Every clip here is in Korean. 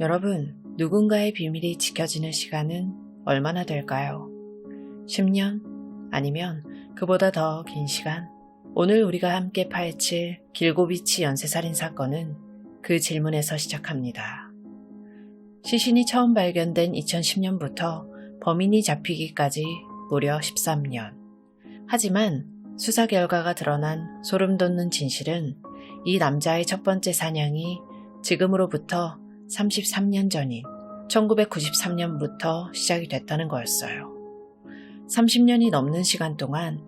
여러분, 누군가의 비밀이 지켜지는 시간은 얼마나 될까요? 10년? 아니면 그보다 더 긴 시간? 오늘 우리가 함께 파헤칠 길고비치 연쇄살인 사건은 그 질문에서 시작합니다. 시신이 처음 발견된 2010년부터 범인이 잡히기까지 무려 13년. 하지만 수사 결과가 드러난 소름 돋는 진실은 이 남자의 첫 번째 사냥이 지금으로부터 33년 전인 1993년부터 시작이 됐다는 거였어요. 30년이 넘는 시간 동안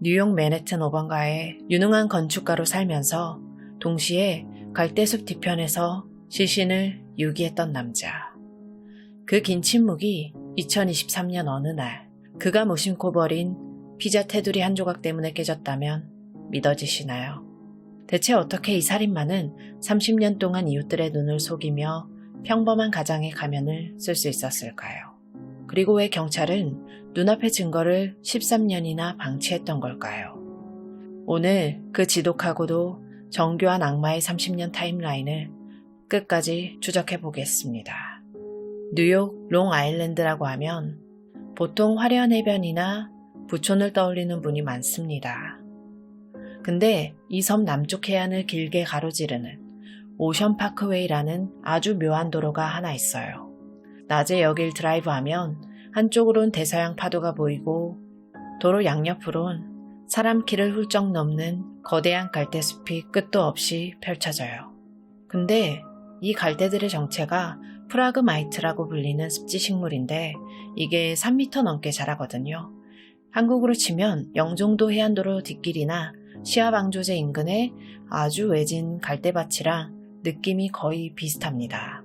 뉴욕 맨해튼 5번가의 유능한 건축가로 살면서 동시에 갈대숲 뒤편에서 시신을 유기했던 남자. 그 긴 침묵이 2023년 어느 날 그가 무심코 버린 피자 테두리 한 조각 때문에 깨졌다면 믿어지시나요? 대체 어떻게 이 살인마는 30년 동안 이웃들의 눈을 속이며 평범한 가장의 가면을 쓸 수 있었을까요? 그리고 왜 경찰은 눈앞의 증거를 13년이나 방치했던 걸까요? 오늘 그 지독하고도 정교한 악마의 30년 타임라인을 끝까지 추적해 보겠습니다. 뉴욕 롱아일랜드라고 하면 보통 화려한 해변이나 부촌을 떠올리는 분이 많습니다. 근데 이 섬 남쪽 해안을 길게 가로지르는 오션 파크웨이라는 아주 묘한 도로가 하나 있어요. 낮에 여길 드라이브하면 한쪽으론 대서양 파도가 보이고 도로 양옆으론 사람 키를 훌쩍 넘는 거대한 갈대숲이 끝도 없이 펼쳐져요. 근데 이 갈대들의 정체가 프라그마이트라고 불리는 습지식물인데 이게 3m 넘게 자라거든요. 한국으로 치면 영종도 해안도로 뒷길이나 시아방조제 인근의 아주 외진 갈대밭이랑 느낌이 거의 비슷합니다.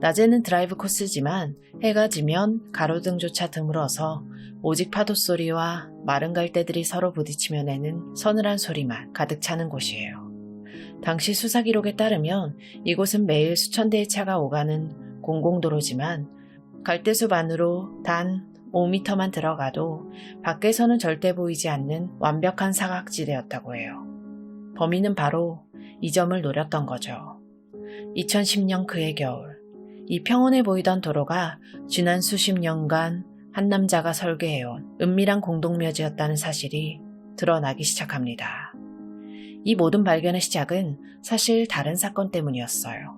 낮에는 드라이브 코스지만 해가 지면 가로등조차 드물어서 오직 파도 소리와 마른 갈대들이 서로 부딪히며 내는 서늘한 소리만 가득 차는 곳이에요. 당시 수사 기록에 따르면 이곳은 매일 수천 대의 차가 오가는 공공도로지만 갈대숲 안으로 단 5m만 들어가도 밖에서는 절대 보이지 않는 완벽한 사각지대였다고 해요. 범인은 바로 이 점을 노렸던 거죠. 2010년 그해 겨울, 이 평온해 보이던 도로가 지난 수십 년간 한 남자가 설계해온 은밀한 공동묘지였다는 사실이 드러나기 시작합니다. 이 모든 발견의 시작은 사실 다른 사건 때문이었어요.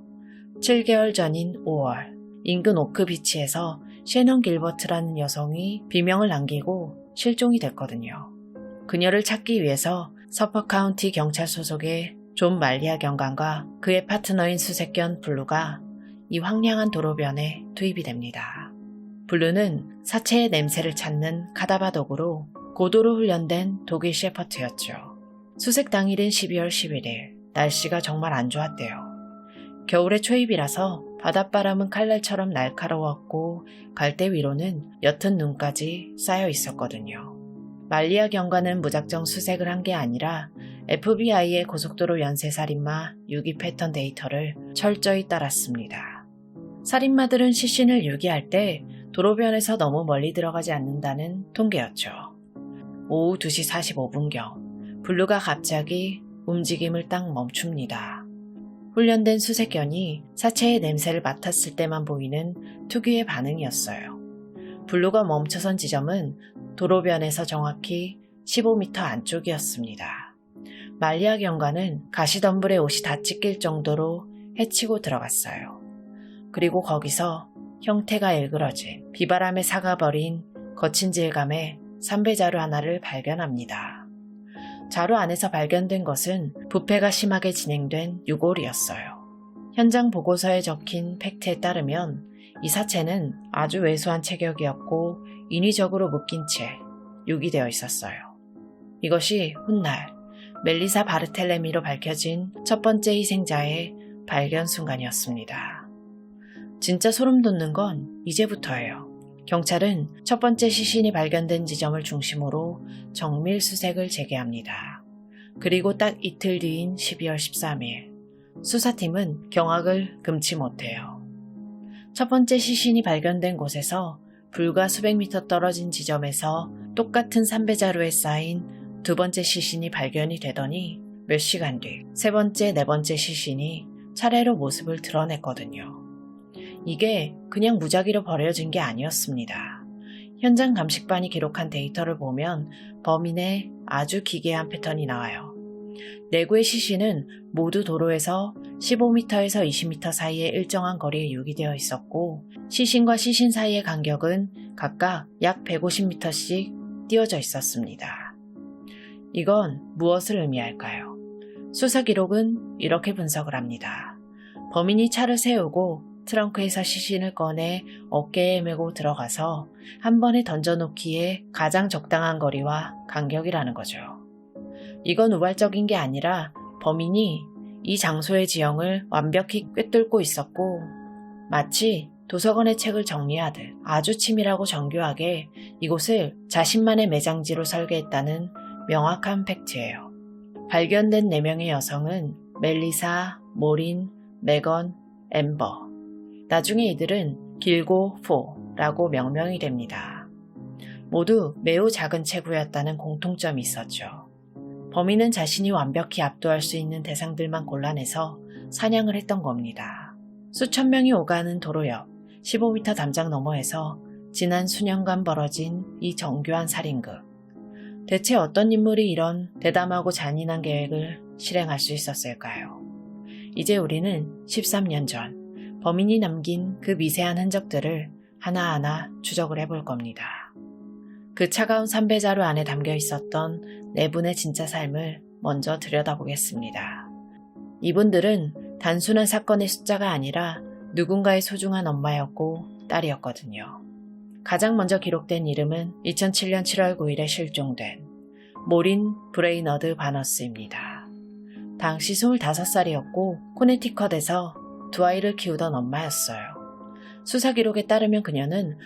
7개월 전인 5월, 인근 오크비치에서 셰넌 길버트라는 여성이 비명을 남기고 실종이 됐거든요. 그녀를 찾기 위해서 서퍼 카운티 경찰 소속의 존 말리아 경관과 그의 파트너인 수색견 블루가 이 황량한 도로변에 투입이 됩니다. 블루는 사체의 냄새를 찾는 카다바 도구로 고도로 훈련된 독일 셰퍼트였죠. 수색 당일인 12월 11일, 날씨가 정말 안 좋았대요. 겨울의 초입이라서 바닷바람은 칼날처럼 날카로웠고 갈대 위로는 옅은 눈까지 쌓여 있었거든요. 말리아 경관은 무작정 수색을 한 게 아니라 FBI의 고속도로 연쇄살인마 유기 패턴 데이터를 철저히 따랐습니다. 살인마들은 시신을 유기할 때 도로변에서 너무 멀리 들어가지 않는다는 통계였죠. 오후 2시 45분경 블루가 갑자기 움직임을 딱 멈춥니다. 훈련된 수색견이 사체의 냄새를 맡았을 때만 보이는 특유의 반응이었어요. 블루가 멈춰선 지점은 도로변에서 정확히 15m 안쪽이었습니다. 말리아 경관은 가시덤불에 옷이 다 찢길 정도로 헤치고 들어갔어요. 그리고 거기서 형태가 일그러진 비바람에 사가버린 거친 질감의 삼배자루 하나를 발견합니다. 자루 안에서 발견된 것은 부패가 심하게 진행된 유골이었어요. 현장 보고서에 적힌 팩트에 따르면 이 사체는 아주 왜소한 체격이었고 인위적으로 묶인 채 유기되어 있었어요. 이것이 훗날 멜리사 바르텔레미로 밝혀진 첫 번째 희생자의 발견 순간이었습니다. 진짜 소름 돋는 건 이제부터예요. 경찰은 첫 번째 시신이 발견된 지점을 중심으로 정밀 수색을 재개합니다. 그리고 딱 이틀 뒤인 12월 13일, 수사팀은 경악을 금치 못해요. 첫 번째 시신이 발견된 곳에서 불과 수백 미터 떨어진 지점에서 똑같은 삼배자루에 쌓인 두 번째 시신이 발견이 되더니 몇 시간 뒤 세 번째, 네 번째 시신이 차례로 모습을 드러냈거든요. 이게 그냥 무작위로 버려진 게 아니었습니다. 현장 감식반이 기록한 데이터를 보면 범인의 아주 기괴한 패턴이 나와요. 내구의 시신은 모두 도로에서 15m에서 20m 사이의 일정한 거리에 유기되어 있었고 시신과 시신 사이의 간격은 각각 약 150m씩 띄워져 있었습니다. 이건 무엇을 의미할까요? 수사 기록은 이렇게 분석을 합니다. 범인이 차를 세우고 트렁크에서 시신을 꺼내 어깨에 메고 들어가서 한 번에 던져놓기에 가장 적당한 거리와 간격이라는 거죠. 이건 우발적인 게 아니라 범인이 이 장소의 지형을 완벽히 꿰뚫고 있었고 마치 도서관의 책을 정리하듯 아주 치밀하고 정교하게 이곳을 자신만의 매장지로 설계했다는 명확한 팩트예요. 발견된 4명의 여성은 멜리사, 모린, 메건, 엠버. 나중에 이들은 길고 포라고 명명이 됩니다. 모두 매우 작은 체구였다는 공통점이 있었죠. 범인은 자신이 완벽히 압도할 수 있는 대상들만 골라내서 사냥을 했던 겁니다. 수천 명이 오가는 도로 옆 15m 담장 너머에서 지난 수년간 벌어진 이 정교한 살인극. 대체 어떤 인물이 이런 대담하고 잔인한 계획을 실행할 수 있었을까요? 이제 우리는 13년 전 범인이 남긴 그 미세한 흔적들을 하나하나 추적을 해볼 겁니다. 그 차가운 삼배자루 안에 담겨 있었던 4분의 진짜 삶을 먼저 들여다보겠습니다. 이분들은 단순한 사건의 숫자가 아니라 누군가의 소중한 엄마였고 딸이었거든요. 가장 먼저 기록된 이름은 2007년 7월 9일에 실종된 모린 브레이너드 바너스입니다. 당시 25살이었고 코네티컷에서 2아이를 키우던 엄마였어요. 수사 기록에 따르면 그녀는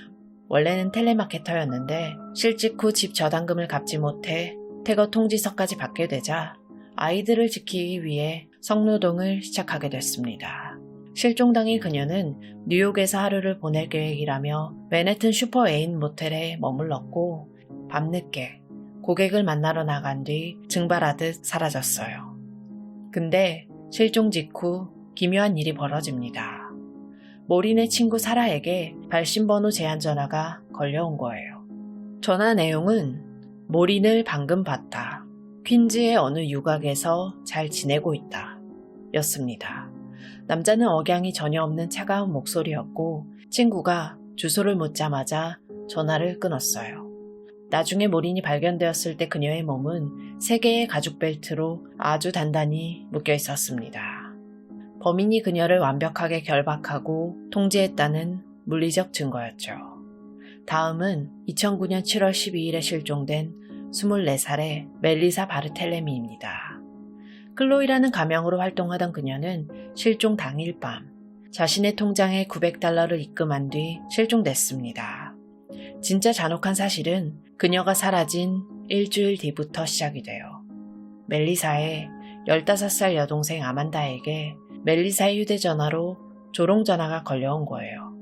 원래는 텔레마케터였는데 실직 후 집 저당금을 갚지 못해 퇴거 통지서까지 받게 되자 아이들을 지키기 위해 성노동을 시작하게 됐습니다. 실종 당일 그녀는 뉴욕에서 하루를 보낼 계획이라며 맨해튼 슈퍼 애인 모텔에 머물렀고 밤늦게 고객을 만나러 나간 뒤 증발하듯 사라졌어요. 근데 실종 직후 기묘한 일이 벌어집니다. 모린의 친구 사라에게 발신번호 제한 전화가 걸려온 거예요. 전화 내용은 모린을 방금 봤다. 퀸즈의 어느 유곽에서 잘 지내고 있다. 였습니다. 남자는 억양이 전혀 없는 차가운 목소리였고 친구가 주소를 묻자마자 전화를 끊었어요. 나중에 모린이 발견되었을 때 그녀의 몸은 3개의 가죽 벨트로 아주 단단히 묶여 있었습니다. 범인이 그녀를 완벽하게 결박하고 통제했다는 물리적 증거였죠. 다음은 2009년 7월 12일에 실종된 24살의 멜리사 바르텔레미입니다. 클로이라는 가명으로 활동하던 그녀는 실종 당일 밤 자신의 통장에 $900를 입금한 뒤 실종됐습니다. 진짜 잔혹한 사실은 그녀가 사라진 일주일 뒤부터 시작이 돼요. 멜리사의 15살 여동생 아만다에게 멜리사의 휴대전화로 조롱전화가 걸려온 거예요.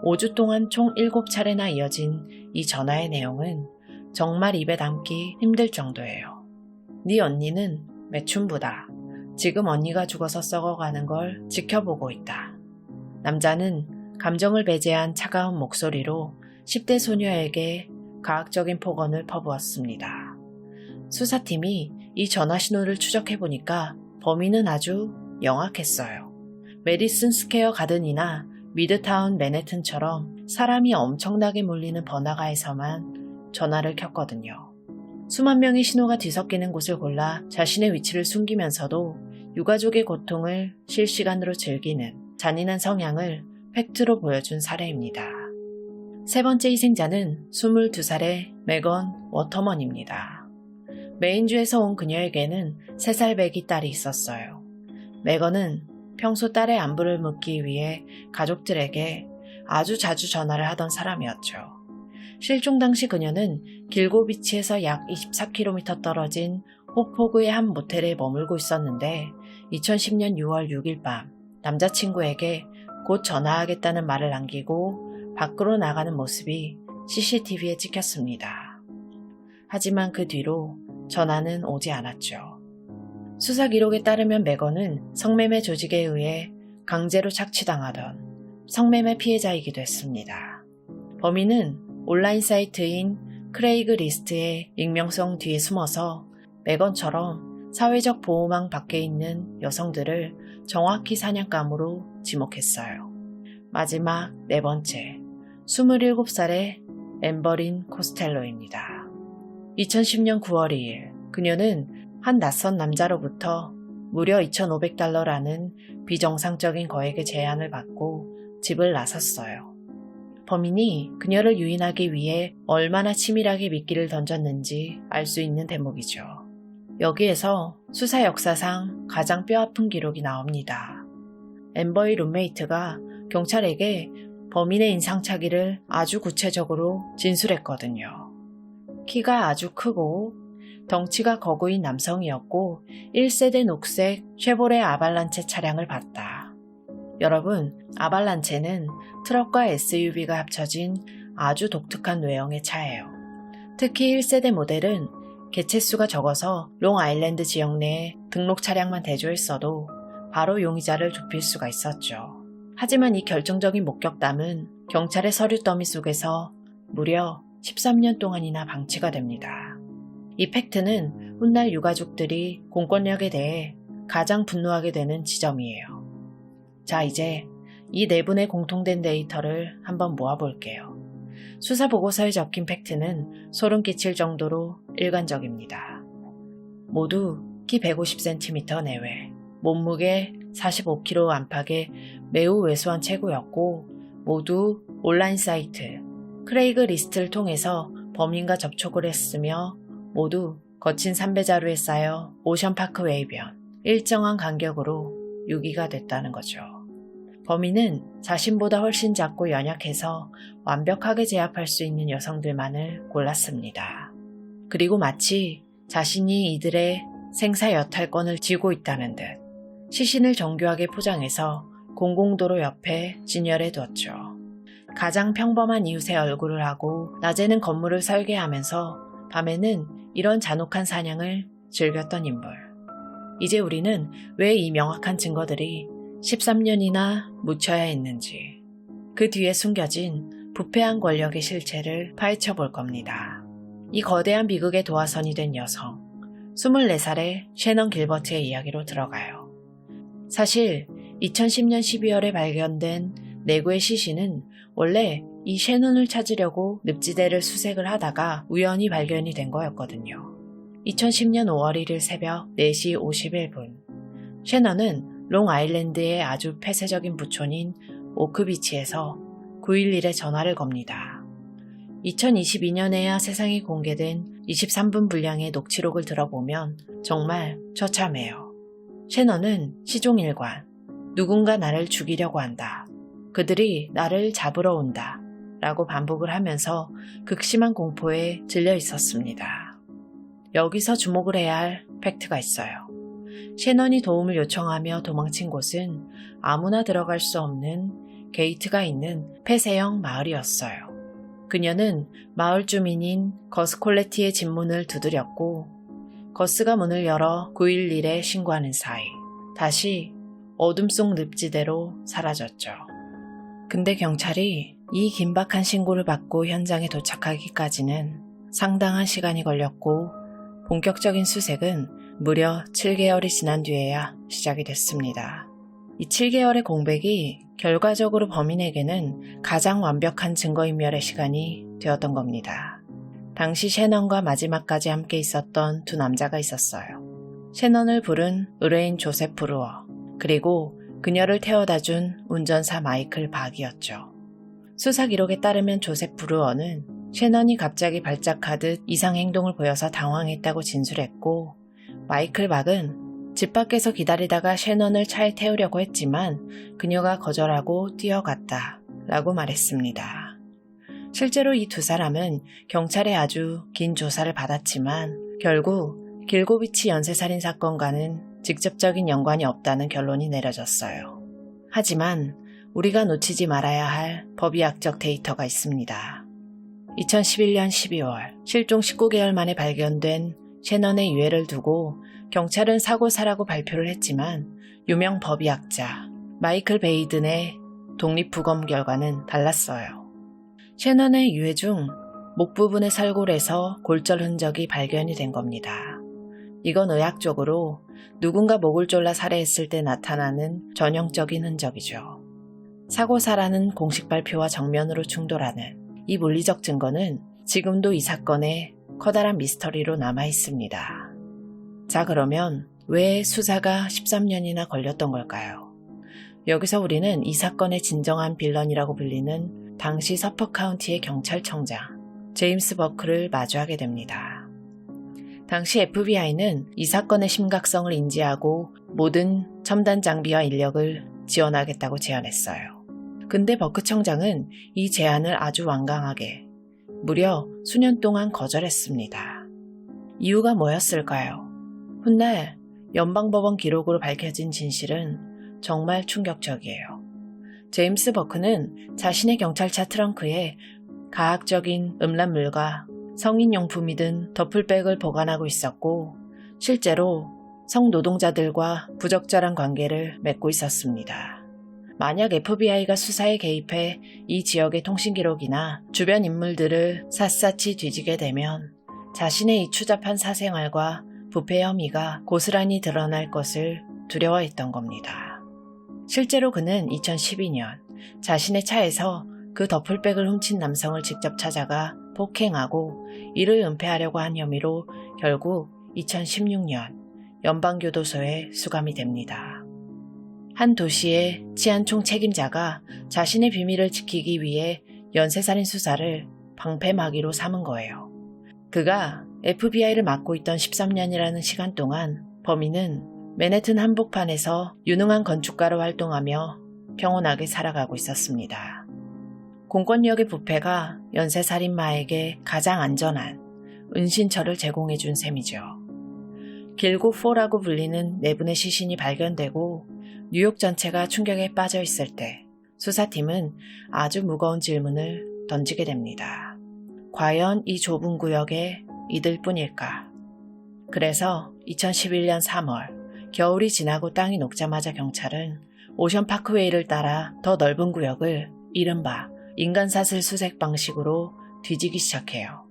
5주 동안 총 7차례나 이어진 이 전화의 내용은 정말 입에 담기 힘들 정도예요. 네 언니는 매춘부다. 지금 언니가 죽어서 썩어가는 걸 지켜보고 있다. 남자는 감정을 배제한 차가운 목소리로 10대 소녀에게 과학적인 폭언을 퍼부었습니다. 수사팀이 이 전화 신호를 추적해보니까 범인은 아주 영악했어요. 메디슨 스퀘어 가든이나 미드타운 맨해튼처럼 사람이 엄청나게 몰리는 번화가에서만 전화를 켰거든요. 수만 명의 신호가 뒤섞이는 곳을 골라 자신의 위치를 숨기면서도 유가족의 고통을 실시간으로 즐기는 잔인한 성향을 팩트로 보여준 사례입니다. 세 번째 희생자는 22살의 메건 워터먼입니다. 메인주에서 온 그녀에게는 3살 배기 딸이 있었어요. 메건은 평소 딸의 안부를 묻기 위해 가족들에게 아주 자주 전화를 하던 사람이었죠. 실종 당시 그녀는 길고비치에서 약 24km 떨어진 호포구의 한 모텔에 머물고 있었는데 2010년 6월 6일 밤 남자친구에게 곧 전화하겠다는 말을 남기고 밖으로 나가는 모습이 CCTV에 찍혔습니다. 하지만 그 뒤로 전화는 오지 않았죠. 수사 기록에 따르면 메건은 성매매 조직에 의해 강제로 착취당하던 성매매 피해자이기도 했습니다. 범인은 온라인 사이트인 크레이그 리스트의 익명성 뒤에 숨어서 매건처럼 사회적 보호망 밖에 있는 여성들을 정확히 사냥감으로 지목했어요. 마지막 네 번째, 27살의 앰버린 코스텔로입니다. 2010년 9월 2일, 그녀는 한 낯선 남자로부터 무려 $2,500라는 비정상적인 거액의 제안을 받고 집을 나섰어요. 범인이 그녀를 유인하기 위해 얼마나 치밀하게 미끼를 던졌는지 알 수 있는 대목이죠. 여기에서 수사 역사상 가장 뼈아픈 기록이 나옵니다. 앰버의 룸메이트가 경찰에게 범인의 인상착의를 아주 구체적으로 진술했거든요. 키가 아주 크고 덩치가 거구인 남성이었고 1세대 녹색 쉐보레 아발란체 차량을 봤다. 여러분, 아발란체는 트럭과 SUV가 합쳐진 아주 독특한 외형의 차예요. 특히 1세대 모델은 개체수가 적어서 롱아일랜드 지역 내에 등록 차량만 대조했어도 바로 용의자를 좁힐 수가 있었죠. 하지만 이 결정적인 목격담은 경찰의 서류 더미 속에서 무려 13년 동안이나 방치가 됩니다. 이 팩트는 훗날 유가족들이 공권력에 대해 가장 분노하게 되는 지점이에요. 자, 이제 이 네 분의 공통된 데이터를 한번 모아볼게요. 수사 보고서에 적힌 팩트는 소름 끼칠 정도로 일관적입니다. 모두 키 150cm 내외, 몸무게 45kg 안팎의 매우 왜소한 체구였고 모두 온라인 사이트 크레이그 리스트를 통해서 범인과 접촉을 했으며 모두 거친 삼배 자루에 쌓여 오션파크 웨이변 일정한 간격으로 유기가 됐다는 거죠. 범인은 자신보다 훨씬 작고 연약해서 완벽하게 제압할 수 있는 여성들만을 골랐습니다. 그리고 마치 자신이 이들의 생사 여탈권을 쥐고 있다는 듯 시신을 정교하게 포장해서 공공도로 옆에 진열해 두었죠. 가장 평범한 이웃의 얼굴을 하고 낮에는 건물을 설계하면서 밤에는 이런 잔혹한 사냥을 즐겼던 인물. 이제 우리는 왜 이 명확한 증거들이 13년이나 묻혀야 했는지, 그 뒤에 숨겨진 부패한 권력의 실체를 파헤쳐 볼 겁니다. 이 거대한 비극의 도화선이 된 여성, 24살의 셰넌 길버트의 이야기로 들어가요. 사실 2010년 12월에 발견된 내구의 시신은 원래 이 셰넌을 찾으려고 늪지대를 수색을 하다가 우연히 발견이 된 거였거든요. 2010년 5월 1일 새벽 4시 51분, 셰넌은 롱아일랜드의 아주 폐쇄적인 부촌인 오크비치에서 911에 전화를 겁니다. 2022년에야 세상에 공개된 23분 분량의 녹취록을 들어보면 정말 처참해요. 셰넌은 시종일관, 누군가 나를 죽이려고 한다. 그들이 나를 잡으러 온다. 라고 반복을 하면서 극심한 공포에 질려 있었습니다. 여기서 주목을 해야 할 팩트가 있어요. 셰넌이 도움을 요청하며 도망친 곳은 아무나 들어갈 수 없는 게이트가 있는 폐쇄형 마을이었어요. 그녀는 마을 주민인 거스 콜레티의 집 문을 두드렸고 거스가 문을 열어 911에 신고하는 사이 다시 어둠 속 늪지대로 사라졌죠. 근데 경찰이 이 긴박한 신고를 받고 현장에 도착하기까지는 상당한 시간이 걸렸고 본격적인 수색은 무려 7개월이 지난 뒤에야 시작이 됐습니다. 이 7개월의 공백이 결과적으로 범인에게는 가장 완벽한 증거인멸의 시간이 되었던 겁니다. 당시 셰넌과 마지막까지 함께 있었던 두 남자가 있었어요. 셰넌을 부른 의뢰인 조셉 브루어, 그리고 그녀를 태워다준 운전사 마이클 박이었죠. 수사 기록에 따르면 조셉 브루어는 셰넌이 갑자기 발작하듯 이상 행동을 보여서 당황했다고 진술했고 마이클 박은 집 밖에서 기다리다가 셰넌을 차에 태우려고 했지만 그녀가 거절하고 뛰어갔다 라고 말했습니다. 실제로 이 두 사람은 경찰의 아주 긴 조사를 받았지만 결국 길고비치 연쇄살인 사건과는 직접적인 연관이 없다는 결론이 내려졌어요. 하지만 우리가 놓치지 말아야 할 법의학적 데이터가 있습니다. 2011년 12월 실종 19개월 만에 발견된 셰넌의 유해를 두고 경찰은 사고사라고 발표를 했지만 유명 법의학자 마이클 베이든의 독립부검 결과는 달랐어요. 셰넌의 유해 중 목 부분의 살골에서 골절 흔적이 발견이 된 겁니다. 이건 의학적으로 누군가 목을 졸라 살해했을 때 나타나는 전형적인 흔적이죠. 사고사라는 공식 발표와 정면으로 충돌하는 이 물리적 증거는 지금도 이 사건의 커다란 미스터리로 남아 있습니다. 자, 그러면 왜 수사가 13년이나 걸렸던 걸까요? 여기서 우리는 이 사건의 진정한 빌런이라고 불리는 당시 서퍼 카운티의 경찰청장 제임스 버크를 마주하게 됩니다. 당시 FBI는 이 사건의 심각성을 인지하고 모든 첨단 장비와 인력을 지원하겠다고 제안했어요. 근데 버크 청장은 이 제안을 아주 완강하게 무려 수년 동안 거절했습니다. 이유가 뭐였을까요? 훗날 연방법원 기록으로 밝혀진 진실은 정말 충격적이에요. 제임스 버크는 자신의 경찰차 트렁크에 가학적인 음란물과 성인용품이 든 더플백을 보관하고 있었고 실제로 성노동자들과 부적절한 관계를 맺고 있었습니다. 만약 FBI가 수사에 개입해 이 지역의 통신기록이나 주변 인물들을 샅샅이 뒤지게 되면 자신의 이 추잡한 사생활과 부패 혐의가 고스란히 드러날 것을 두려워했던 겁니다. 실제로 그는 2012년 자신의 차에서 그 더플백을 훔친 남성을 직접 찾아가 폭행하고 이를 은폐하려고 한 혐의로 결국 2016년 연방교도소에 수감이 됩니다. 한 도시의 치안총 책임자가 자신의 비밀을 지키기 위해 연쇄살인 수사를 방패막이로 삼은 거예요. 그가 FBI를 맡고 있던 13년이라는 시간 동안 범인은 맨해튼 한복판에서 유능한 건축가로 활동하며 평온하게 살아가고 있었습니다. 공권력의 부패가 연쇄살인마에게 가장 안전한 은신처를 제공해준 셈이죠. 길고 4라고 불리는 네 분의 시신이 발견되고 뉴욕 전체가 충격에 빠져 있을 때 수사팀은 아주 무거운 질문을 던지게 됩니다. 과연 이 좁은 구역에 이들 뿐일까? 그래서 2011년 3월 겨울이 지나고 땅이 녹자마자 경찰은 오션 파크웨이를 따라 더 넓은 구역을 이른바 인간사슬 수색 방식으로 뒤지기 시작해요.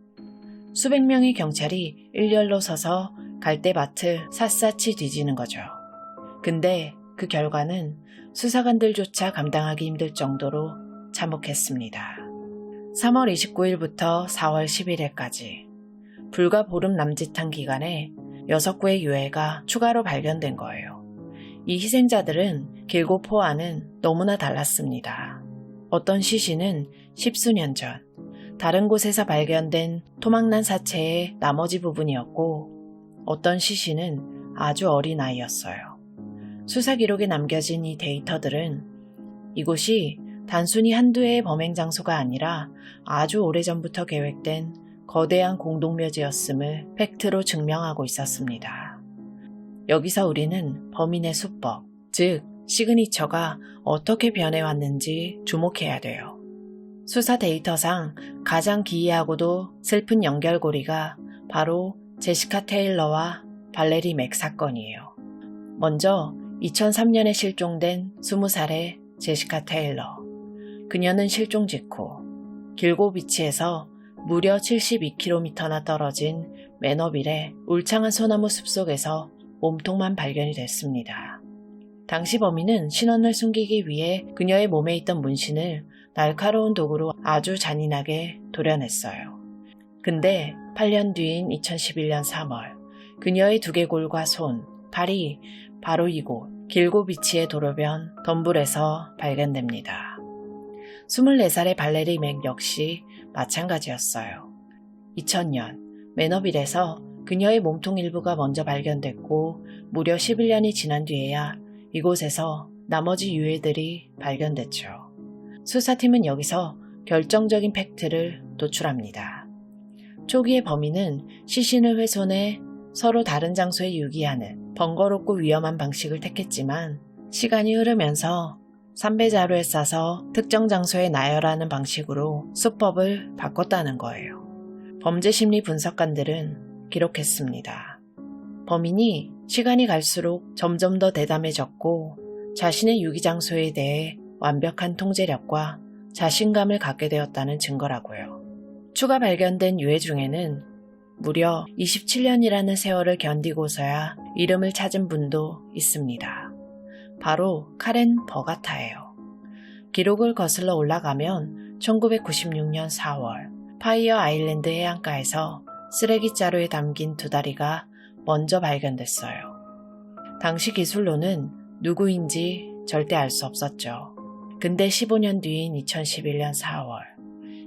수백 명의 경찰이 일렬로 서서 갈대밭을 샅샅이 뒤지는 거죠. 근데 그 결과는 수사관들조차 감당하기 힘들 정도로 참혹했습니다. 3월 29일부터 4월 11일까지 불과 보름 남짓한 기간에 6구의 유해가 추가로 발견된 거예요. 이 희생자들은 길고 포와는 너무나 달랐습니다. 어떤 시신은 10수년 전 다른 곳에서 발견된 토막난 사체의 나머지 부분이었고 어떤 시신은 아주 어린 아이였어요. 수사 기록에 남겨진 이 데이터들은 이곳이 단순히 한두 해의 범행 장소가 아니라 아주 오래전부터 계획된 거대한 공동묘지였음을 팩트로 증명하고 있었습니다. 여기서 우리는 범인의 수법, 즉 시그니처가 어떻게 변해왔는지 주목해야 돼요. 수사 데이터상 가장 기이하고도 슬픈 연결고리가 바로 제시카 테일러와 발레리 맥 사건이에요. 먼저 2003년에 실종된 20살의 제시카 테일러. 그녀는 실종 직후 길고비치에서 무려 72km나 떨어진 매너빌의 울창한 소나무 숲속에서 몸통만 발견이 됐습니다. 당시 범인은 신원을 숨기기 위해 그녀의 몸에 있던 문신을 날카로운 도구로 아주 잔인하게 도려냈어요. 근데 8년 뒤인 2011년 3월 그녀의 두개골과 손, 팔이 바로 이곳 길고비치의 도로변 덤불에서 발견됩니다. 24살의 발레리 맥 역시 마찬가지였어요. 2000년 매너빌에서 그녀의 몸통 일부가 먼저 발견됐고 무려 11년이 지난 뒤에야 이곳에서 나머지 유해들이 발견됐죠. 수사팀은 여기서 결정적인 팩트를 도출합니다. 초기의 범인은 시신을 훼손해 서로 다른 장소에 유기하는 번거롭고 위험한 방식을 택했지만 시간이 흐르면서 삼배 자루에 싸서 특정 장소에 나열하는 방식으로 수법을 바꿨다는 거예요. 범죄심리 분석관들은 기록했습니다. 범인이 시간이 갈수록 점점 더 대담해졌고 자신의 유기 장소에 대해 완벽한 통제력과 자신감을 갖게 되었다는 증거라고요. 추가 발견된 유해 중에는 무려 27년이라는 세월을 견디고서야 이름을 찾은 분도 있습니다. 바로 카렌 버가타예요. 기록을 거슬러 올라가면 1996년 4월 파이어 아일랜드 해안가에서 쓰레기 자루에 담긴 2다리가 먼저 발견됐어요. 당시 기술로는 누구인지 절대 알 수 없었죠. 근데 15년 뒤인 2011년 4월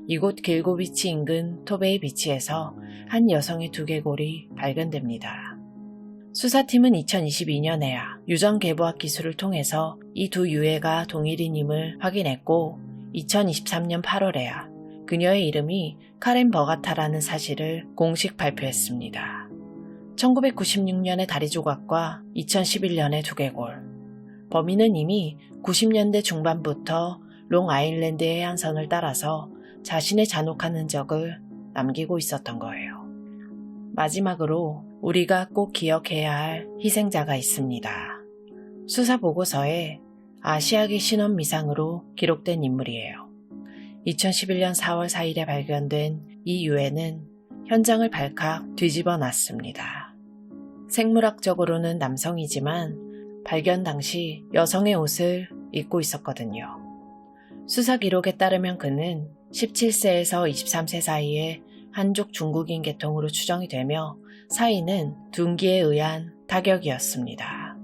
이곳 길고 비치 인근 토베이 비치에서 한 여성의 두개골이 발견됩니다. 수사팀은 2022년에야 유전 개보학 기술을 통해서 이 두 유해가 동일인임을 확인했고 2023년 8월에야 그녀의 이름이 카렌 버가타라는 사실을 공식 발표했습니다. 1996년의 다리 조각과 2011년의 두개골. 범인은 이미 90년대 중반부터 롱아일랜드 해안선을 따라서 자신의 잔혹한 흔적을 남기고 있었던 거예요. 마지막으로 우리가 꼭 기억해야 할 희생자가 있습니다. 수사 보고서에 아시아계 신원 미상으로 기록된 인물이에요. 2011년 4월 4일에 발견된 이 유해는 현장을 발칵 뒤집어 놨습니다. 생물학적으로는 남성이지만 발견 당시 여성의 옷을 입고 있었거든요. 수사 기록에 따르면 그는 17세에서 23세 사이에 한족 중국인 계통으로 추정이 되며 사인은 둔기에 의한 타격이었습니다.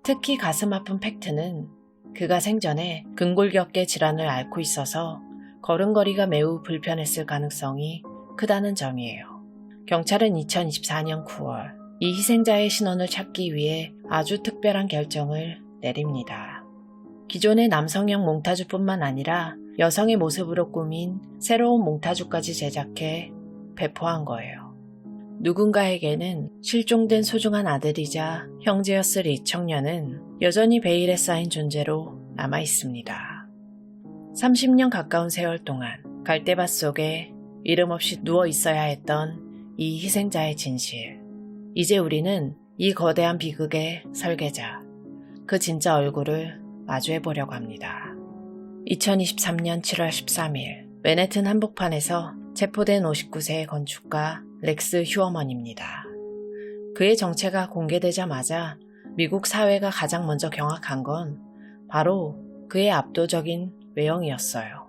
특히 가슴 아픈 팩트는 그가 생전에 근골격계 질환을 앓고 있어서 걸음걸이가 매우 불편했을 가능성이 크다는 점이에요. 경찰은 2024년 9월 이 희생자의 신원을 찾기 위해 아주 특별한 결정을 내립니다. 기존의 남성형 몽타주뿐만 아니라 여성의 모습으로 꾸민 새로운 몽타주까지 제작해 배포한 거예요. 누군가에게는 실종된 소중한 아들이자 형제였을 이 청년은 여전히 베일에 쌓인 존재로 남아있습니다. 30년 가까운 세월 동안 갈대밭 속에 이름 없이 누워 있어야 했던 이 희생자의 진실. 이제 우리는 이 거대한 비극의 설계자, 그 진짜 얼굴을 마주해보려고 합니다. 2023년 7월 13일 맨해튼 한복판에서 체포된 59세의 건축가 렉스 휴어먼입니다. 그의 정체가 공개되자마자 미국 사회가 가장 먼저 경악한 건 바로 그의 압도적인 외형이었어요.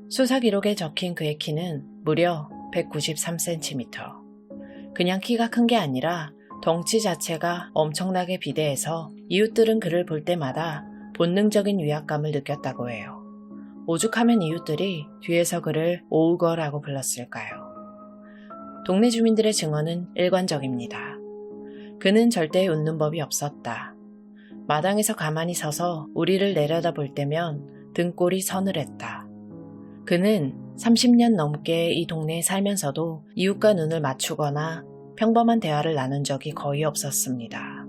수사 기록에 적힌 그의 키는 무려 193cm. 그냥 키가 큰 게 아니라 덩치 자체가 엄청나게 비대해서 이웃들은 그를 볼 때마다 본능적인 위압감을 느꼈다고 해요. 오죽하면 이웃들이 뒤에서 그를 오우거라고 불렀을까요? 동네 주민들의 증언은 일관적입니다. 그는 절대 웃는 법이 없었다. 마당에서 가만히 서서 우리를 내려다볼 때면 등골이 서늘했다. 그는 30년 넘게 이 동네에 살면서도 이웃과 눈을 맞추거나 평범한 대화를 나눈 적이 거의 없었습니다.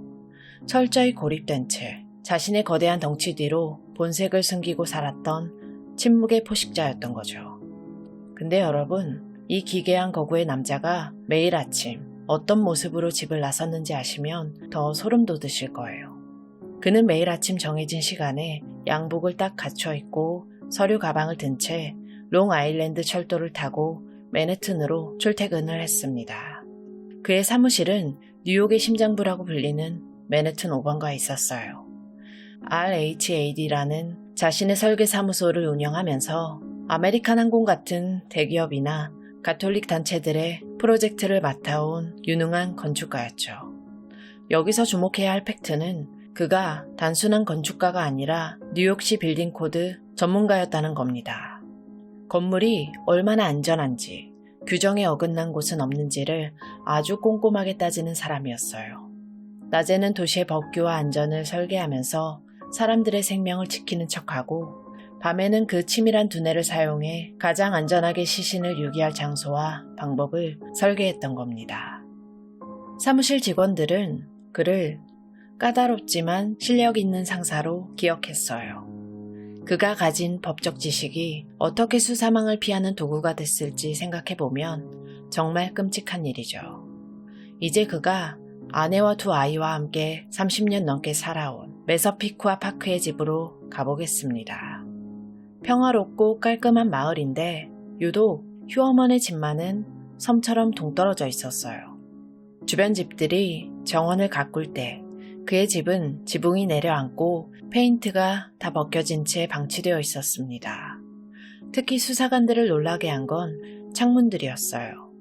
철저히 고립된 채 자신의 거대한 덩치 뒤로 본색을 숨기고 살았던 침묵의 포식자였던 거죠. 근데 여러분, 이 기괴한 거구의 남자가 매일 아침 어떤 모습으로 집을 나섰는지 아시면 더 소름 돋으실 거예요. 그는 매일 아침 정해진 시간에 양복을 딱 갖춰 입고 서류 가방을 든 채 롱아일랜드 철도를 타고 맨해튼으로 출퇴근을 했습니다. 그의 사무실은 뉴욕의 심장부라고 불리는 맨해튼 5번가에 있었어요. RHAD라는 자신의 설계 사무소를 운영하면서 아메리칸 항공 같은 대기업이나 가톨릭 단체들의 프로젝트를 맡아온 유능한 건축가였죠. 여기서 주목해야 할 팩트는 그가 단순한 건축가가 아니라 뉴욕시 빌딩 코드 전문가였다는 겁니다. 건물이 얼마나 안전한지, 규정에 어긋난 곳은 없는지를 아주 꼼꼼하게 따지는 사람이었어요. 낮에는 도시의 법규와 안전을 설계하면서 사람들의 생명을 지키는 척하고 밤에는 그 치밀한 두뇌를 사용해 가장 안전하게 시신을 유기할 장소와 방법을 설계했던 겁니다. 사무실 직원들은 그를 까다롭지만 실력 있는 상사로 기억했어요. 그가 가진 법적 지식이 어떻게 수사망을 피하는 도구가 됐을지 생각해보면 정말 끔찍한 일이죠. 이제 그가 아내와 두 아이와 함께 30년 넘게 살아온 메서피쿠아 파크의 집으로 가보겠습니다. 평화롭고 깔끔한 마을인데 유독 휴어먼의 집만은 섬처럼 동떨어져 있었어요. 주변 집들이 정원을 가꿀 때 그의 집은 지붕이 내려앉고 페인트가 다 벗겨진 채 방치되어 있었습니다. 특히 수사관들을 놀라게 한 건 창문들이었어요.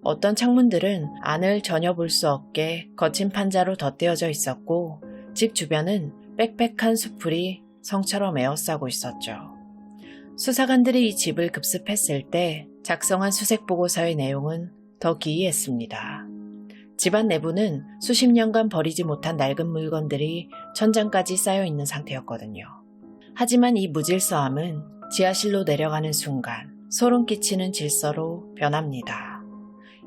어떤 창문들은 안을 전혀 볼 수 없게 거친 판자로 덧대어져 있었고 집 주변은 빽빽한 수풀이 성처럼 에워싸고 있었죠. 수사관들이 이 집을 급습했을 때 작성한 수색보고서의 내용은 더 기이했습니다. 집안 내부는 수십 년간 버리지 못한 낡은 물건들이 천장까지 쌓여 있는 상태였거든요. 하지만 이 무질서함은 지하실로 내려가는 순간 소름 끼치는 질서로 변합니다.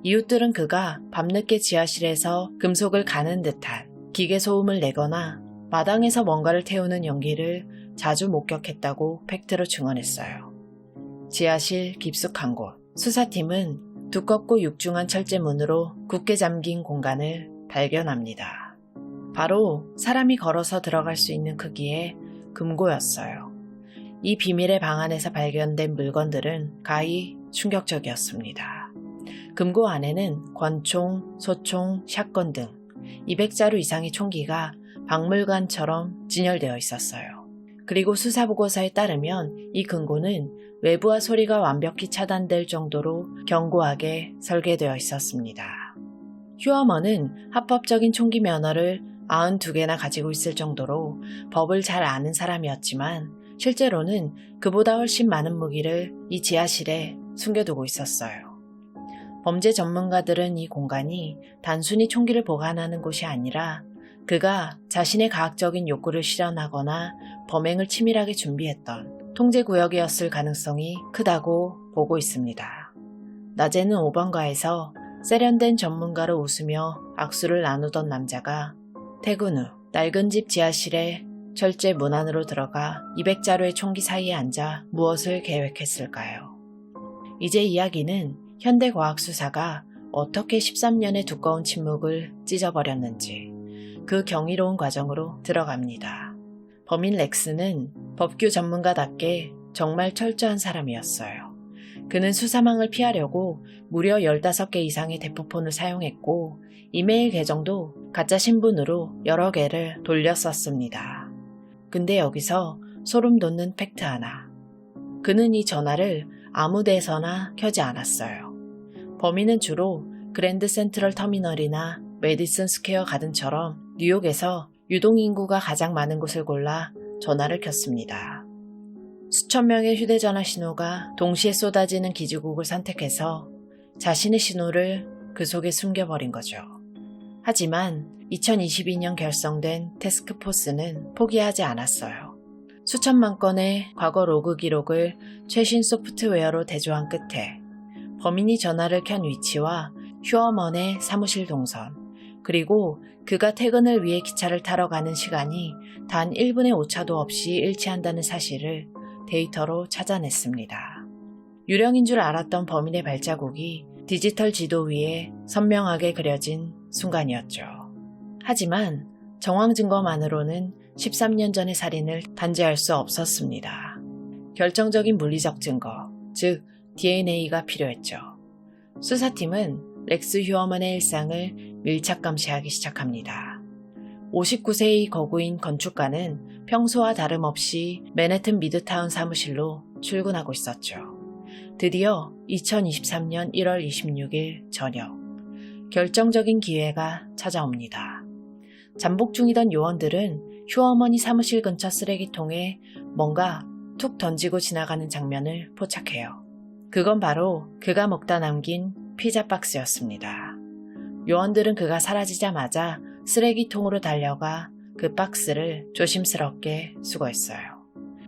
이웃들은 그가 밤늦게 지하실에서 금속을 가는 듯한 기계 소음을 내거나 마당에서 뭔가를 태우는 연기를 자주 목격했다고 팩트로 증언했어요. 지하실 깊숙한 곳, 수사팀은 두껍고 육중한 철제문으로 굳게 잠긴 공간을 발견합니다. 바로 사람이 걸어서 들어갈 수 있는 크기의 금고였어요. 이 비밀의 방 안에서 발견된 물건들은 가히 충격적이었습니다. 금고 안에는 권총, 소총, 샷건 등 200자루 이상의 총기가 박물관처럼 진열되어 있었어요. 그리고 수사보고서에 따르면 이 금고는 외부와 소리가 완벽히 차단될 정도로 견고하게 설계되어 있었습니다. 휴어먼은 합법적인 총기 면허를 92개나 가지고 있을 정도로 법을 잘 아는 사람이었지만 실제로는 그보다 훨씬 많은 무기를 이 지하실에 숨겨두고 있었어요. 범죄 전문가들은 이 공간이 단순히 총기를 보관하는 곳이 아니라 그가 자신의 과학적인 욕구를 실현하거나 범행을 치밀하게 준비했던 통제구역이었을 가능성이 크다고 보고 있습니다. 낮에는 5번가에서 세련된 전문가로 웃으며 악수를 나누던 남자가 퇴근 후 낡은 집 지하실에 철제 문 안으로 들어가 200자루의 총기 사이에 앉아 무엇을 계획했을까요? 이제 이야기는 현대과학수사가 어떻게 13년의 두꺼운 침묵을 찢어버렸는지 그 경이로운 과정으로 들어갑니다. 범인 렉스는 법규 전문가답게 정말 철저한 사람이었어요. 그는 수사망을 피하려고 무려 15개 이상의 대포폰을 사용했고 이메일 계정도 가짜 신분으로 여러 개를 돌렸었습니다. 근데 여기서 소름 돋는 팩트 하나. 그는 이 전화를 아무 데서나 켜지 않았어요. 범인은 주로 그랜드 센트럴 터미널이나 메디슨 스퀘어 가든처럼 뉴욕에서 유동인구가 가장 많은 곳을 골라 전화를 켰습니다. 수천 명의 휴대전화 신호가 동시에 쏟아지는 기지국을 선택해서 자신의 신호를 그 속에 숨겨버린 거죠. 하지만 2022년 결성된 태스크포스는 포기하지 않았어요. 수천만 건의 과거 로그 기록을 최신 소프트웨어로 대조한 끝에 범인이 전화를 켠 위치와 휴어먼의 사무실 동선, 그리고 그가 퇴근을 위해 기차를 타러 가는 시간이 단 1분의 오차도 없이 일치한다는 사실을 데이터로 찾아냈습니다. 유령인 줄 알았던 범인의 발자국이 디지털 지도 위에 선명하게 그려진 순간이었죠. 하지만 정황 증거만으로는 13년 전의 살인을 단죄할 수 없었습니다. 결정적인 물리적 증거, 즉 DNA가 필요했죠. 수사팀은 렉스 휴어먼의 일상을 밀착 감시하기 시작합니다. 59세의 거구인 건축가는 평소와 다름없이 맨해튼 미드타운 사무실로 출근하고 있었죠. 드디어 2023년 1월 26일 저녁, 결정적인 기회가 찾아옵니다. 잠복 중이던 요원들은 휴어먼이 사무실 근처 쓰레기통에 뭔가 툭 던지고 지나가는 장면을 포착해요. 그건 바로 그가 먹다 남긴 피자 박스였습니다. 요원들은 그가 사라지자마자 쓰레기통으로 달려가 그 박스를 조심스럽게 수거했어요.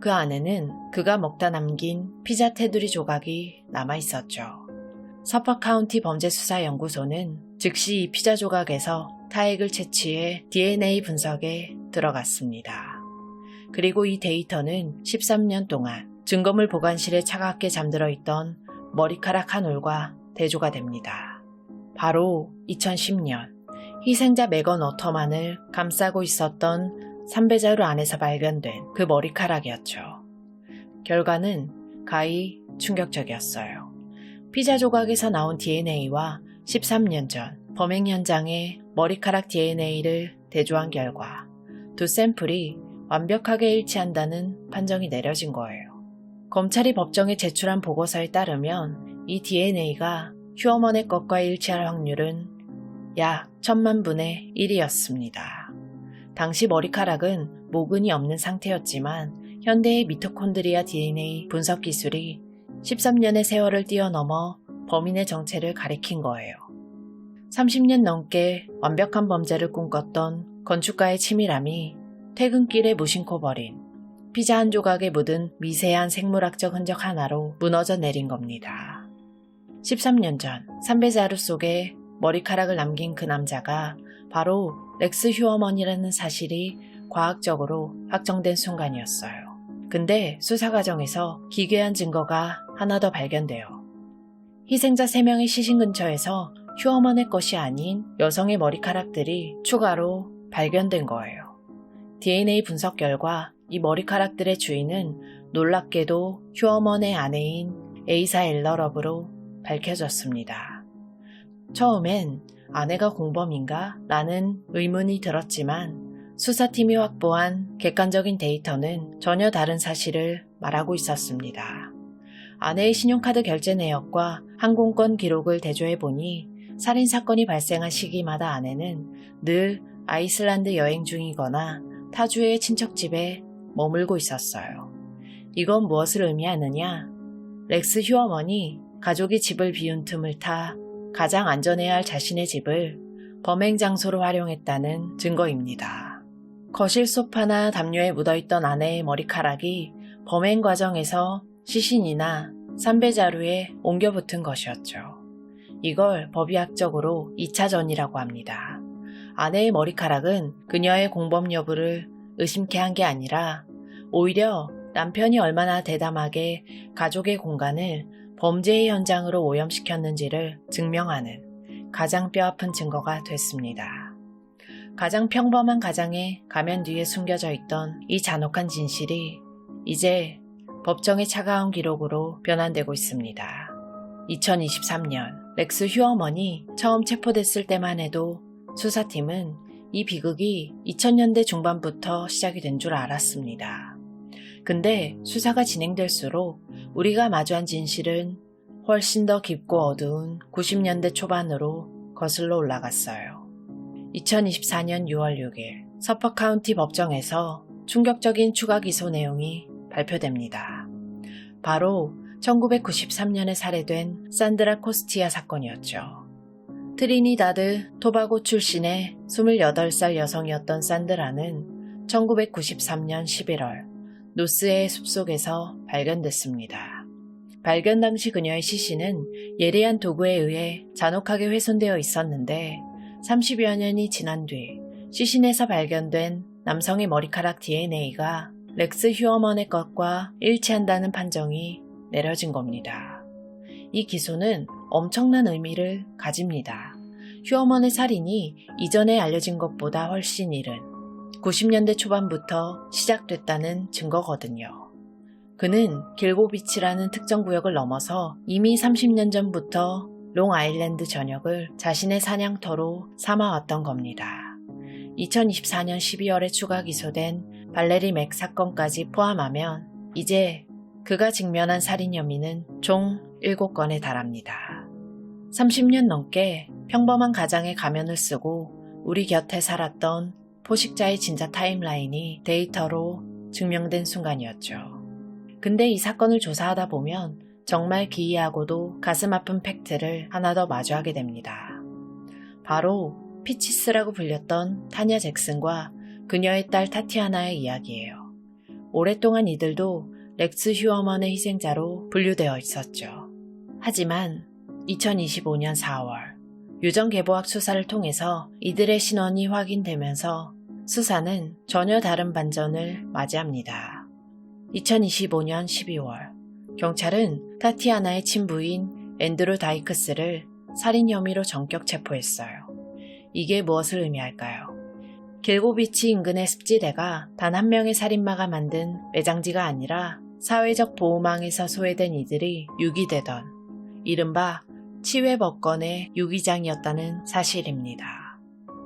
그 안에는 그가 먹다 남긴 피자 테두리 조각이 남아있었죠. 서퍼 카운티 범죄수사연구소는 즉시 이 피자 조각에서 타액을 채취해 DNA 분석에 들어갔습니다. 그리고 이 데이터는 13년 동안 증거물 보관실에 차갑게 잠들어 있던 머리카락 한 올과 대조가 됩니다. 바로 2010년 희생자 메건 워터만을 감싸고 있었던 삼배자루 안에서 발견된 그 머리카락이었죠. 결과는 가히 충격적이었어요. 피자 조각에서 나온 DNA와 13년 전 범행 현장의 머리카락 DNA를 대조한 결과 두 샘플이 완벽하게 일치한다는 판정이 내려진 거예요. 검찰이 법정에 제출한 보고서에 따르면 이 DNA가 휴어먼의 것과 일치할 확률은 약 1000만 분의 1이었습니다. 당시 머리카락은 모근이 없는 상태였지만 현대의 미토콘드리아 DNA 분석 기술이 13년의 세월을 뛰어넘어 범인의 정체를 가리킨 거예요. 30년 넘게 완벽한 범죄를 꿈꿨던 건축가의 치밀함이 퇴근길에 무심코 버린 피자 한 조각에 묻은 미세한 생물학적 흔적 하나로 무너져 내린 겁니다. 13년 전 삼배 자루 속에 머리카락을 남긴 그 남자가 바로 렉스 휴어먼이라는 사실이 과학적으로 확정된 순간이었어요. 근데 수사 과정에서 기괴한 증거가 하나 더 발견돼요. 희생자 3명의 시신 근처에서 휴어먼의 것이 아닌 여성의 머리카락들이 추가로 발견된 거예요. DNA 분석 결과 이 머리카락들의 주인은 놀랍게도 휴어먼의 아내인 에이사 엘러럽으로 밝혀졌습니다. 처음엔 아내가 공범인가? 라는 의문이 들었지만 수사팀이 확보한 객관적인 데이터는 전혀 다른 사실을 말하고 있었습니다. 아내의 신용카드 결제 내역과 항공권 기록을 대조해보니 살인사건이 발생한 시기마다 아내는 늘 아이슬란드 여행 중이거나 타주의 친척집에 머물고 있었어요. 이건 무엇을 의미하느냐? 렉스 휴어먼이 가족이 집을 비운 틈을 타 가장 안전해야 할 자신의 집을 범행 장소로 활용했다는 증거입니다. 거실 소파나 담요에 묻어있던 아내의 머리카락이 범행 과정에서 시신이나 삼배 자루에 옮겨 붙은 것이었죠. 이걸 법의학적으로 2차 전이라고 합니다. 아내의 머리카락은 그녀의 공범 여부를 의심케 한 게 아니라 오히려 남편이 얼마나 대담하게 가족의 공간을 범죄의 현장으로 오염시켰는지를 증명하는 가장 뼈아픈 증거가 됐습니다. 가장 평범한 가장의 가면 뒤에 숨겨져 있던 이 잔혹한 진실이 이제 법정의 차가운 기록으로 변환되고 있습니다. 2023년 렉스 휴어먼이 처음 체포됐을 때만 해도 수사팀은 이 비극이 2000년대 중반부터 시작이 된 줄 알았습니다. 근데 수사가 진행될수록 우리가 마주한 진실은 훨씬 더 깊고 어두운 90년대 초반으로 거슬러 올라갔어요. 2024년 6월 6일 서퍼 카운티 법정에서 충격적인 추가 기소 내용이 발표됩니다. 바로 1993년에 살해된 산드라 코스티아 사건이었죠. 트리니다드 토바고 출신의 28살 여성이었던 산드라는 1993년 11월 노스의 숲속에서 발견됐습니다. 발견 당시 그녀의 시신은 예리한 도구에 의해 잔혹하게 훼손되어 있었는데 30여 년이 지난 뒤 시신에서 발견된 남성의 머리카락 DNA가 렉스 휴어먼의 것과 일치한다는 판정이 내려진 겁니다. 이 기소는 엄청난 의미를 가집니다. 휴어먼의 살인이 이전에 알려진 것보다 훨씬 이른 90년대 초반부터 시작됐다는 증거거든요. 그는 길고비치라는 특정 구역을 넘어서 이미 30년 전부터 롱아일랜드 전역을 자신의 사냥터로 삼아왔던 겁니다. 2024년 12월에 추가 기소된 발레리 맥 사건까지 포함하면 이제 그가 직면한 살인 혐의는 총 7건에 달합니다. 30년 넘게 평범한 가장의 가면을 쓰고 우리 곁에 살았던 포식자의 진짜 타임라인이 데이터로 증명된 순간이었죠. 근데 이 사건을 조사하다 보면 정말 기이하고도 가슴 아픈 팩트를 하나 더 마주하게 됩니다. 바로 피치스라고 불렸던 타냐 잭슨과 그녀의 딸 타티아나의 이야기예요. 오랫동안 이들도 렉스 휴어먼의 희생자로 분류되어 있었죠. 하지만 2025년 4월 유전개보학 수사를 통해서 이들의 신원이 확인되면서 수사는 전혀 다른 반전을 맞이합니다. 2025년 12월 경찰은 타티아나의 친부인 앤드루 다이크스를 살인 혐의로 전격 체포했어요. 이게 무엇을 의미할까요? 길고비치 인근의 습지대가 단 한 명의 살인마가 만든 매장지가 아니라 사회적 보호망에서 소외된 이들이 유기되던 이른바 치외법권의 유기장이었다는 사실입니다.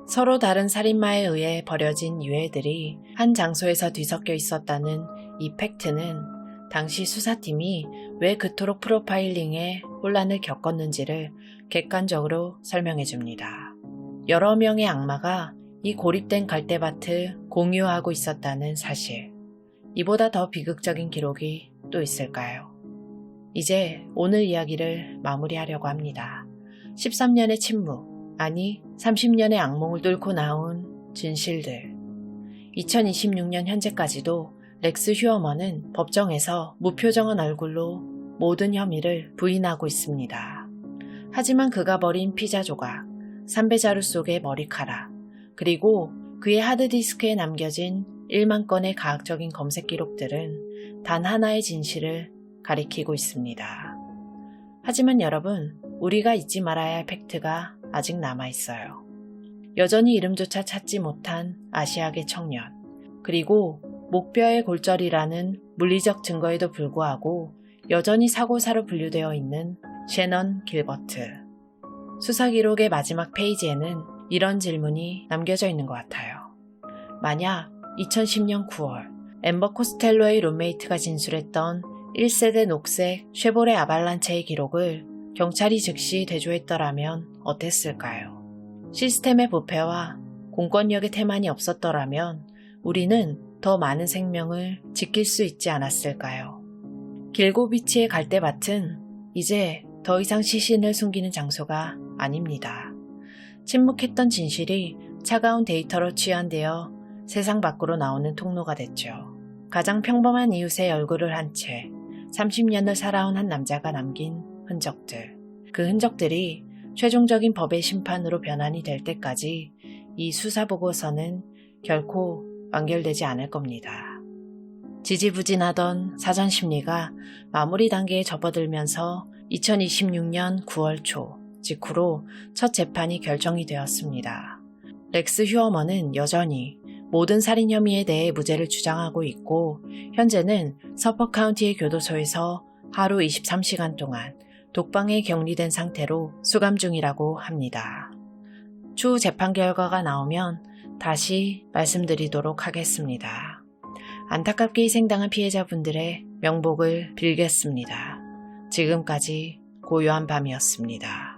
서로 다른 살인마에 의해 버려진 유해들이 한 장소에서 뒤섞여 있었다는 이 팩트는 당시 수사팀이 왜 그토록 프로파일링에 혼란을 겪었는지를 객관적으로 설명해 줍니다. 여러 명의 악마가 이 고립된 갈대밭을 공유하고 있었다는 사실. 이보다 더 비극적인 기록이 또 있을까요? 이제 오늘 이야기를 마무리하려고 합니다. 13년의 침묵, 아니 30년의 악몽을 뚫고 나온 진실들. 2026년 현재까지도 렉스 휴어먼은 법정에서 무표정한 얼굴로 모든 혐의를 부인하고 있습니다. 하지만 그가 버린 피자 조각, 삼배 자루 속의 머리카락, 그리고 그의 하드디스크에 남겨진 1만 건의 과학적인 검색 기록들은 단 하나의 진실을 가리키고 있습니다. 하지만 여러분, 우리가 잊지 말아야 할 팩트가 아직 남아있어요. 여전히 이름조차 찾지 못한 아시아계 청년, 그리고 목뼈의 골절이라는 물리적 증거에도 불구하고 여전히 사고사로 분류되어 있는 셰넌 길버트. 수사 기록의 마지막 페이지에는 이런 질문이 남겨져 있는 것 같아요. 만약 2010년 9월 앰버 코스텔로의 룸메이트가 진술했던 1세대 녹색 쉐보레 아발란체의 기록을 경찰이 즉시 대조했더라면 어땠을까요? 시스템의 부패와 공권력의 태만이 없었더라면 우리는 더 많은 생명을 지킬 수 있지 않았을까요? 길고비치의 갈대밭은 이제 더 이상 시신을 숨기는 장소가 아닙니다. 침묵했던 진실이 차가운 데이터로 취한되어 세상 밖으로 나오는 통로가 됐죠. 가장 평범한 이웃의 얼굴을 한 채 30년을 살아온 한 남자가 남긴 흔적들. 그 흔적들이 최종적인 법의 심판으로 변환이 될 때까지 이 수사보고서는 결코 완결되지 않을 겁니다. 지지부진하던 사전 심리가 마무리 단계에 접어들면서 2026년 9월 초 직후로 첫 재판이 결정이 되었습니다. 렉스 휴어먼은 여전히 모든 살인 혐의에 대해 무죄를 주장하고 있고 현재는 서퍼 카운티의 교도소에서 하루 23시간 동안 독방에 격리된 상태로 수감 중이라고 합니다. 추후 재판 결과가 나오면 다시 말씀드리도록 하겠습니다. 안타깝게 희생당한 피해자분들의 명복을 빌겠습니다. 지금까지 고요한 밤이었습니다.